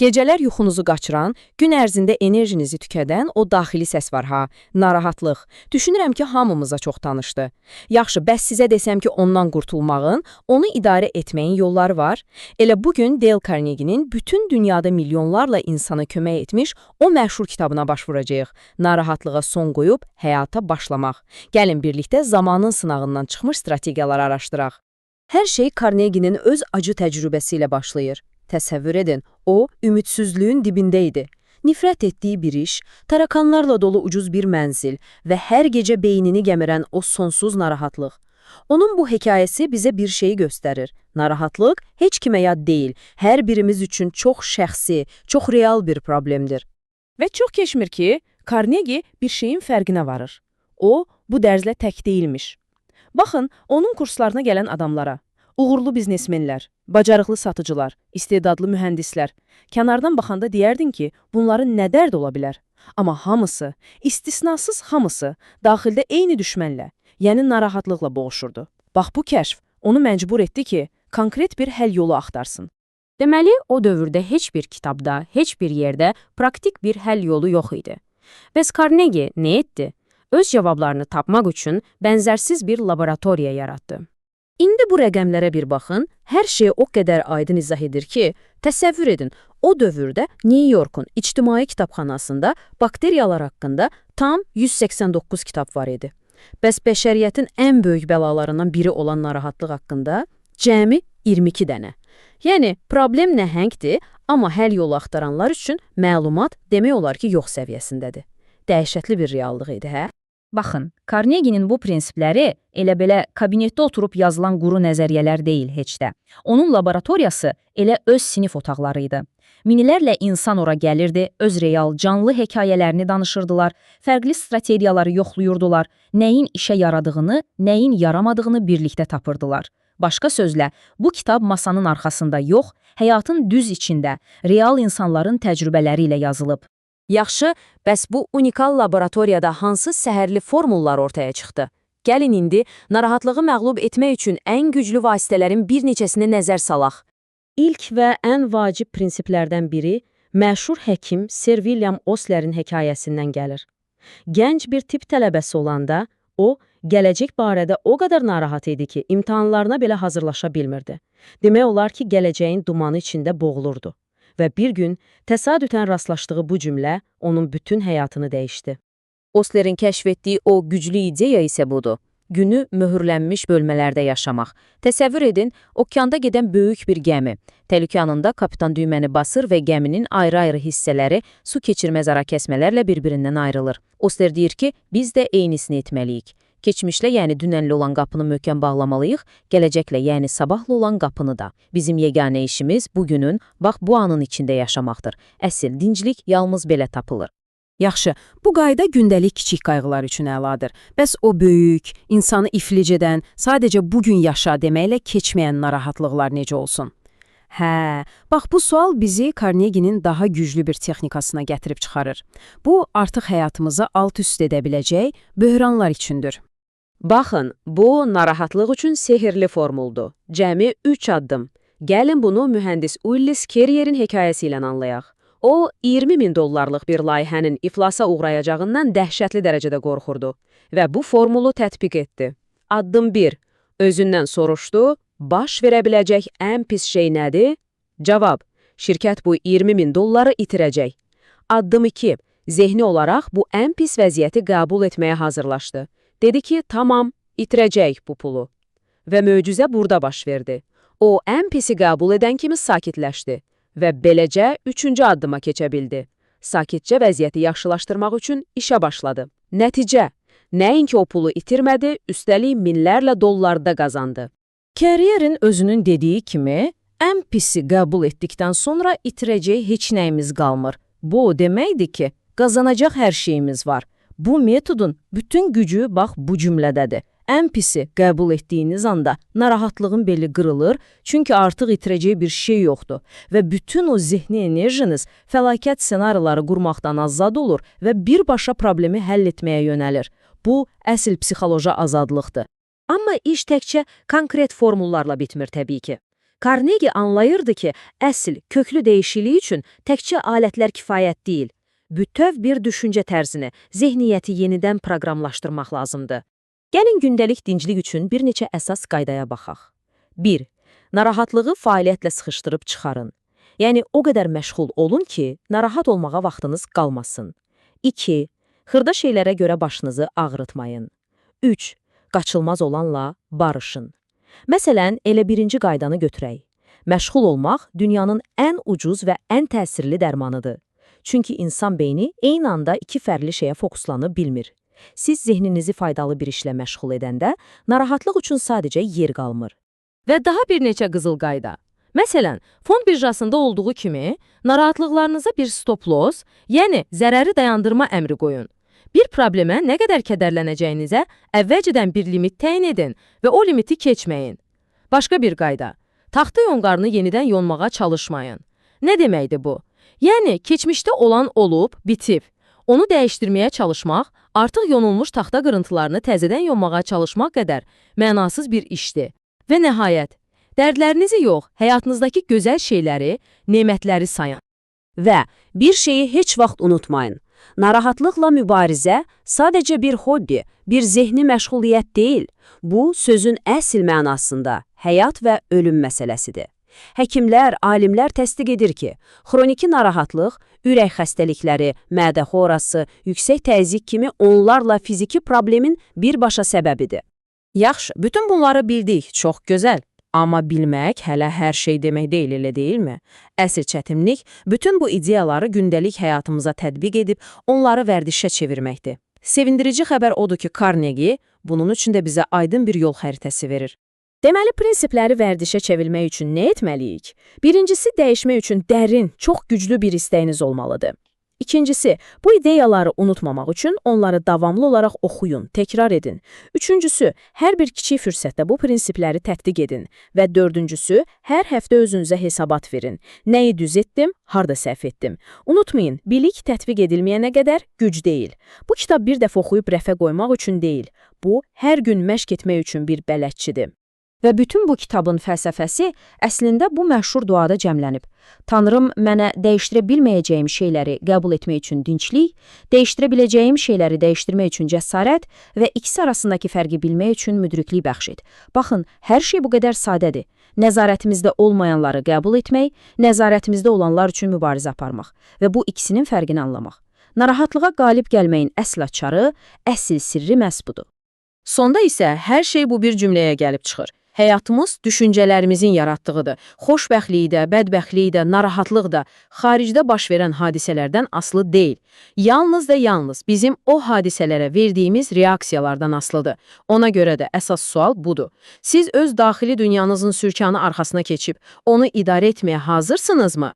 Gecələr yuxunuzu qaçıran, gün ərzində enerjinizi tükədən o daxili səs var ha, narahatlıq. Düşünürəm ki, hamımıza çox tanışdı. Yaxşı, bəs sizə desəm ki, ondan qurtulmağın, onu idarə etməyin yolları var. Elə bugün Dale Carnegie'nin bütün dünyada milyonlarla insana kömək etmiş o məşhur kitabına baş vuracağıq. Narahatlığa son qoyub həyata başlamaq. Gəlin birlikdə zamanın sınağından çıxmış strategiyalar araşdıraq. Hər şey Carnegie'nin öz acı təcrübəsi ilə başlayır. Təsəvvür edin, o, ümidsizliyin dibində idi. Nifrət etdiyi bir iş, tarakanlarla dolu ucuz bir mənzil və hər gecə beynini gəmirən o sonsuz narahatlıq. Onun bu hekayəsi bizə bir şeyi göstərir. Narahatlıq heç kimə yad deyil, hər birimiz üçün çox şəxsi, çox real bir problemdir. Və çox keçmir ki, Carnegie bir şeyin fərqinə varır. O, bu dərzlə tək deyilmiş. Baxın, onun kurslarına gələn adamlara. Uğurlu biznesmenlər, bacarıqlı satıcılar, istedadlı mühəndislər. Kənardan baxanda deyərdin ki, bunların nə dərd ola bilər? Amma hamısı, istisnasız hamısı, daxildə eyni düşmənlə, yəni narahatlıqla boğuşurdu. Bax bu kəşf onu məcbur etdi ki, konkret bir həll yolu axtarsın. Deməli, o dövrdə heç bir kitabda, heç bir yerdə praktik bir həll yolu yox idi. Bəs Carnegie nə etdi? Öz cavablarını tapmaq üçün bənzərsiz bir laboratoriya yaratdı. İndi bu rəqəmlərə bir baxın, hər şey o qədər aydın izah edir ki, təsəvvür edin, o dövrdə New Yorkun ictimai kitabxanasında bakteriyalar haqqında tam 189 kitab var idi. Bəs bəşəriyyətin ən böyük bəlalarından biri olan narahatlıq haqqında cəmi 22 dənə. Yəni, problem nəhəngdir, amma həll yolu axtaranlar üçün məlumat demək olar ki, yox səviyyəsindədir. Dəhşətli bir reallıq idi, hə? Baxın, Carnegie'nin bu prinsipləri elə-belə kabinetdə oturub yazılan quru nəzəriyyələr deyil heç də. Onun laboratoriyası elə öz sinif otaqları idi. Minilərlə insan ora gəlirdi, öz real, canlı hekayələrini danışırdılar, fərqli strategiyaları yoxluyurdular, nəyin işə yaradığını, nəyin yaramadığını birlikdə tapırdılar. Başqa sözlə, bu kitab masanın arxasında yox, həyatın düz içində, real insanların təcrübələri ilə yazılıb. Yaxşı, bəs bu unikal laboratoriyada hansı səhərli formullar ortaya çıxdı? Gəlin indi narahatlığı məğlub etmək üçün ən güclü vasitələrin bir neçəsini nəzər salaq. İlk və ən vacib prinsiplərdən biri məşhur həkim Sir William Osler'in hekayəsindən gəlir. Gənc bir tibb tələbəsi olanda o, gələcək barədə o qədər narahat idi ki, imtahanlarına belə hazırlaşa bilmirdi. Demək olar ki, gələcəyin dumanı içində boğulurdu. Və bir gün təsadüfən rastlaşdığı bu cümlə onun bütün həyatını dəyişdi. Osler'in kəşf etdiyi o güclü ideya isə budur. Günü möhürlənmiş bölmələrdə yaşamaq. Təsəvvür edin, okeanda gedən böyük bir gəmi. Təhlükə anında kapitan düyməni basır və gəminin ayrı-ayrı hissələri su keçirməz ara kəsmələrlə bir-birindən ayrılır. Osler deyir ki, biz də eynisini etməliyik. Keçmişlə, yəni dünənli olan qapını möhkəm bağlamalıyıq, gələcəklə, yəni sabahlı olan qapını da. Bizim yeganə işimiz bugünün, bax bu anın içində yaşamaqdır. Əsl dinclik yalnız belə tapılır. Yaxşı, bu qayda gündəlik kiçik qayğılar üçün əladır. Bəs o böyük, insanı iflic edən, sadəcə bugün yaşa deməklə keçməyən narahatlıqlar necə olsun? Hə, bax bu sual bizi Carnegie'nin daha güclü bir texnikasına gətirib çıxarır. Bu, artıq həyatımızı alt-üst edə biləcək böhranlar üçündür. Baxın, bu narahatlıq üçün sehirli formuldur. Cəmi 3 addım. Gəlin bunu mühəndis Ulysses Carrier'in hekayəsi ilə anlayaq. O, 20.000 dollarlıq bir layihənin iflasa uğrayacağından dəhşətli dərəcədə qorxurdu və bu formulu tətbiq etdi. Addım 1. Özündən soruşdu, baş verə biləcək ən pis şey nədir? Cavab, şirkət bu 20.000 dolları itirəcək. Addım 2. Zehni olaraq bu ən pis vəziyyəti qəbul etməyə hazırlaşdı. Dedi ki, tamam, itirəcək bu pulu. Və möcüzə burada baş verdi. O, ən pisi qəbul edən kimi sakitləşdi və beləcə 3-cü addıma keçə bildi. Sakitcə vəziyyəti yaxşılaşdırmaq üçün işə başladı. Nəticə, nəinki o pulu itirmədi, üstəlik minlərlə dollarda qazandı. Carrier'in özünün dediyi kimi, ən pisi qəbul etdikdən sonra itirəcək heç nəyimiz qalmır. Bu o deməkdir ki, qazanacaq hər şeyimiz var. Bu metodun bütün gücü bax bu cümlədədir. Ən pisi qəbul etdiyiniz anda narahatlığın beli qırılır, çünki artıq itirəcəyi bir şey yoxdur və bütün o zehni enerjiniz fəlakət senariyaları qurmaqdan azad olur və birbaşa problemi həll etməyə yönəlir. Bu, əsl psixoloji azadlıqdır. Amma iş təkcə konkret formullarla bitmir təbii ki. Carnegie anlayırdı ki, əsl, köklü dəyişiklik üçün təkcə alətlər kifayət deyil. Bütöv bir düşüncə tərzini, zehniyyəti yenidən proqramlaşdırmaq lazımdır. Gəlin gündəlik dinclik üçün bir neçə əsas qaydaya baxaq. 1. Narahatlığı fəaliyyətlə sıxışdırıb çıxarın. Yəni, o qədər məşğul olun ki, narahat olmağa vaxtınız qalmasın. 2. Xırda şeylərə görə başınızı ağrıtmayın. 3. Qaçılmaz olanla barışın. Məsələn, elə birinci qaydanı götürək. Məşğul olmaq dünyanın ən ucuz və ən təsirli dərmanıdır. Çünki insan beyni eyni anda iki fərqli şeyə fokuslana bilmir. Siz zehninizi faydalı bir işlə məşğul edəndə, narahatlıq üçün sadəcə yer qalmır. Və daha bir neçə qızıl qayda. Məsələn, fond birjasında olduğu kimi, narahatlıqlarınıza bir stop-loss, yəni zərəri dayandırma əmri qoyun. Bir problemə nə qədər kədərlənəcəyinizə əvvəlcədən bir limit təyin edin və o limiti keçməyin. Başqa bir qayda. Taxta yonqarını yenidən yonmağa çalışmayın. Nə deməkdir bu? Yəni, keçmişdə olan olub, bitib. Onu dəyişdirməyə çalışmaq, artıq yonulmuş taxta qırıntılarını təzədən yonmağa çalışmaq qədər mənasız bir işdir. Və nəhayət, dərdlərinizi yox, həyatınızdakı gözəl şeyləri, nemətləri sayın. Və bir şeyi heç vaxt unutmayın. Narahatlıqla mübarizə sadəcə bir hobbi, bir zehni məşğuliyyət deyil. Bu, sözün əsl mənasında həyat və ölüm məsələsidir. Həkimlər, alimlər təsdiq edir ki, xroniki narahatlıq, ürək xəstəlikləri, mədə xorası, yüksək təzyiq kimi onlarla fiziki problemin birbaşa səbəbidir. Yaxşı, bütün bunları bildik, çox gözəl. Amma bilmək hələ hər şey demək deyil, elə deyilmi? Əsl çətinlik, bütün bu ideyaları gündəlik həyatımıza tətbiq edib, onları vərdişə çevirməkdir. Sevindirici xəbər odur ki, Carnegie bunun üçün də bizə aydın bir yol xəritəsi verir. Deməli, prinsipləri vərdişə çevirmək üçün nə etməliyik? Birincisi, dəyişmək üçün dərin, çox güclü bir istəyiniz olmalıdır. İkincisi, bu ideyaları unutmamaq üçün onları davamlı olaraq oxuyun, təkrar edin. Üçüncüsü, hər bir kiçik fürsətdə bu prinsipləri tətbiq edin. Və dördüncüsü, hər həftə özünüzə hesabat verin. Nəyi düz etdim, harda səhv etdim. Unutmayın, bilik tətbiq edilməyənə qədər güc deyil. Bu kitab bir dəfə oxuyub rəfə qoymaq üçün deyil. Bu, hər gün məşq etmək üçün bir bələdçidir. Və bütün bu kitabın fəlsəfəsi əslində bu məşhur duada cəmlənib. Tanrım mənə dəyişdirə bilməyəcəyim şeyləri qəbul etmək üçün dinclik, dəyişdirə biləcəyim şeyləri dəyişdirmək üçün cəsarət və ikisi arasındakı fərqi bilmək üçün müdriklik bəxş et. Baxın, hər şey bu qədər sadədir. Nəzarətimizdə olmayanları qəbul etmək, nəzarətimizdə olanlar üçün mübarizə aparmaq və bu ikisinin fərqini anlamaq. Narahatlığa qalib gəlməyin əsl açarı, əsl sirri məhz budur. Sonda isə hər şey bu bir cümləyə gəlib çıxır. Həyatımız düşüncələrimizin yaratdığıdır. Xoşbəxtlik də, bədbəxtlik də, narahatlıq da xaricdə baş verən hadisələrdən asılı deyil. Yalnız və yalnız bizim o hadisələrə verdiyimiz reaksiyalardan asılıdır. Ona görə də əsas sual budur. Siz öz daxili dünyanızın sürkanı arxasına keçib onu idarə etməyə hazırsınızmı?